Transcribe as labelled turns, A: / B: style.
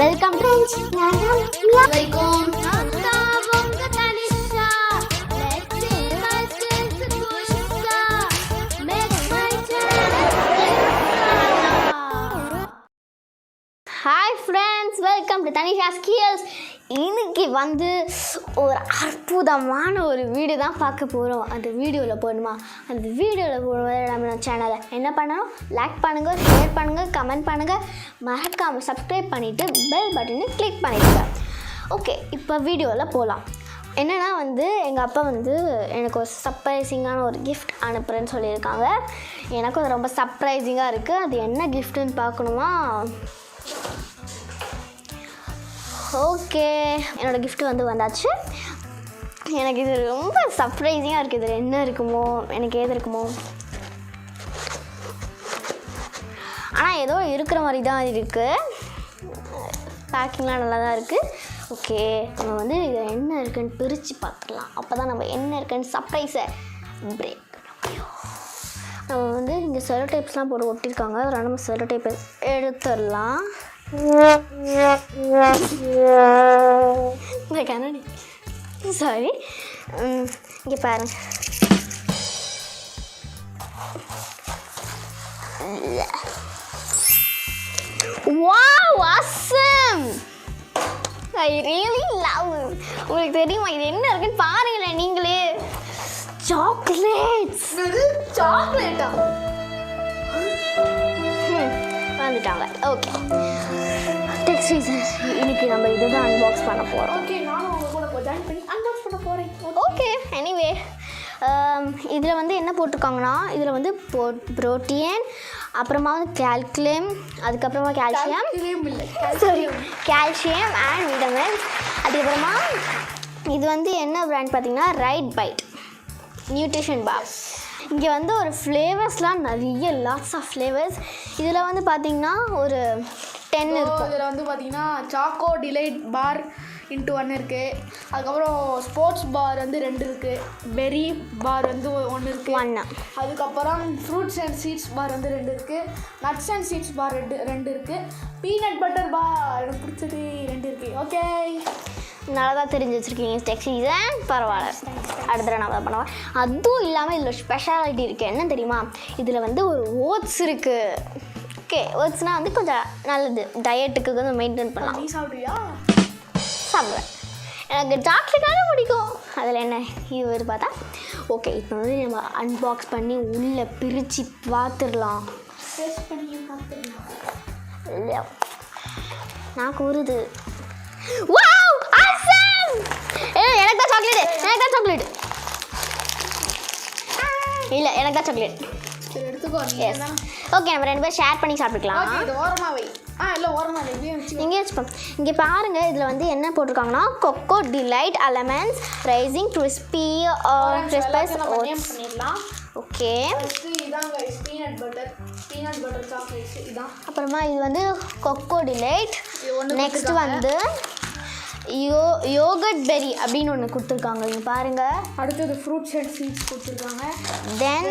A: Welcome friends.
B: Welcome.
A: Hi friends, welcome to Tanisha skills. இன்னைக்கு வந்து ஒரு அற்புதமான ஒரு வீடியோ தான் பார்க்க போகிறோம். அந்த வீடியோவில் போடணுமா? அந்த வீடியோவில் போடும்போது நம்ம சேனலை என்ன பண்ணணும்? லைக் பண்ணுங்கள், ஷேர் பண்ணுங்கள், கமெண்ட் பண்ணுங்கள், மறக்காமல் சப்ஸ்கிரைப் பண்ணிவிட்டு பெல் பட்டனை கிளிக் பண்ணிடுங்க. ஓகே, இப்போ வீடியோவில் போகலாம். என்னென்னா வந்து எங்கள் அப்பா வந்து எனக்கு ஒரு சர்ப்ரைசிங்கான ஒரு கிஃப்ட் அனுப்புகிறேன்னு சொல்லியிருக்காங்க. எனக்கும் அது ரொம்ப சர்ப்ரைசிங்காக இருக்குது. அது என்ன கிஃப்ட்டுன்னு பார்க்கணுமா? ஓகே, என்னோடய கிஃப்ட்டு வந்தாச்சு. எனக்கு இது ரொம்ப சர்ப்ரைசிங்காக இருக்குது. இதில் என்ன இருக்குமோ, எனக்கு ஏது இருக்குமோ, ஆனால் ஏதோ இருக்கிற மாதிரி தான் இருக்குது. பேக்கிங்லாம் நல்லா தான் இருக்குது. ஓகே, நம்ம வந்து இதில் என்ன இருக்குன்னு பிரித்து பார்த்துக்கலாம். அப்போ தான் நம்ம என்ன இருக்குன்னு சர்ப்ரைஸை பிரேக் பண்ண முடியும். நம்ம வந்து இங்கே செலோ டைப்ஸ்லாம் போட்டு ஒட்டியிருக்காங்க. அதனால் நம்ம செலோ டைப்பை எடுத்துடலாம். கண்ணாடி சாரி, இங்கே பாருங்க. Wow, awesome! I really love it. உங்களுக்கு தெரியுமா இது என்ன இருக்குன்னு பாருங்களேன் நீங்களே. சாக்லேட்ஸ்.
B: சாக்லேட்டா?
A: வந்துட்டாங்க. ஓகே, டெக்ஸ்ட் ரீசன் இன்னைக்கு நம்ம இதை தான் அன்பாக்ஸ் பண்ண போகிறோம்.
B: ஓகே, நானும் உங்கள் கூட ஜாயின் பண்ணி அன்பாக்ஸ் பண்ண போகிறேன்.
A: ஓகே, எனிவே இதில் வந்து என்ன போட்டிருக்காங்கன்னா, இதில் வந்து புரோட்டீன், அப்புறமா வந்து கால்குலேம், அதுக்கப்புறமா கால்சியம், கால்சியம் அண்ட் விட்டமின்ஸ். அதுக்கப்புறமா இது வந்து என்ன பிராண்ட் பார்த்தீங்கன்னா ரைட் பைட் நியூட்ரிஷன் பார். இங்கே வந்து ஒரு ஃப்ளேவர்ஸ்லாம் நிறைய லாட்ஸ் ஆஃப் ஃப்ளேவர்ஸ். இதில் வந்து பார்த்திங்கன்னா ஒரு 10 இருக்கும்.
B: இதில் வந்து பார்த்திங்கன்னா சாக்கோ டிலைட் பார் இன்ட்டு 1 இருக்குது. அதுக்கப்புறம் ஸ்போர்ட்ஸ் பார் வந்து 2 இருக்குது. பெரி பார் வந்து 1 இருக்குது.
A: 1.
B: அதுக்கப்புறம் ஃப்ரூட்ஸ் அண்ட் சீட்ஸ் பார் வந்து 2 இருக்குது. நட்ஸ் அண்ட் சீட்ஸ் பார் 2 இருக்குது. பீனட் பட்டர் பார் எனக்கு பிடிச்சது 2 இருக்குது. ஓகே,
A: நல்லா தான் தெரிஞ்சு வச்சுருக்கீங்க டெக்ஸ்ட் ரீசன். பரவாயில்ல, அடுத்த தடவை நான் தான் பண்ணுவேன். அதுவும் இல்லாமல் இதில் ஒரு ஸ்பெஷாலிட்டி இருக்குது. என்ன தெரியுமா? இதில் வந்து ஒரு ஓட்ஸ் இருக்குது. ஓகே, ஓட்ஸ்னால் வந்து கொஞ்சம் நல்லது, டயட்டுக்கு கொஞ்சம் மெயின்டைன் பண்ணலாம்.
B: நீ சாப்பிடுவியா?
A: சாப்பிடுவேன். எனக்கு சாக்லேட்டாக பிடிக்கும். அதில் என்ன இது பார்த்தா. ஓகே, இப்போ வந்து நம்ம அன்பாக்ஸ் பண்ணி உள்ளே பிரித்து பார்த்துடலாம். இல்லை, நான் கூறுது. Wow, awesome! எனக்கு தான் சாக்லேட். இல்லை, எனக்கு தான் சாக்லேட்.
B: சரி, எடுத்துக்கோ.
A: எஸ். ஓகே, நம்ம 2 பேரும் ஷேர் பண்ணி சாப்பிட்டுக்கலாம்.
B: இது ஓரமாக வை. இல்லை, ஓரமாக வை.
A: இங்கே வச்சுப்போம். இங்கே பாருங்கள், இதில் வந்து என்ன போட்டிருக்காங்கன்னா cocoa delight almonds raisins crispy crisps oats.
B: பண்ணிடலாம்.
A: ஓகே,
B: இதான் கைஸ் பீனட் பட்டர் சாக்லேட்ஸ் இதான்.
A: அப்புறமா இது வந்து கொக்கோ டிலைட். நெக்ஸ்ட் வந்து யோகட் பெரி அப்படின்னு ஒன்று கொடுத்துருக்காங்க. இங்கே பாருங்கள்.
B: அடுத்தது ஃப்ரூட்ஸ் அண்ட் சீட்ஸ் கொடுத்துருக்காங்க.
A: தென்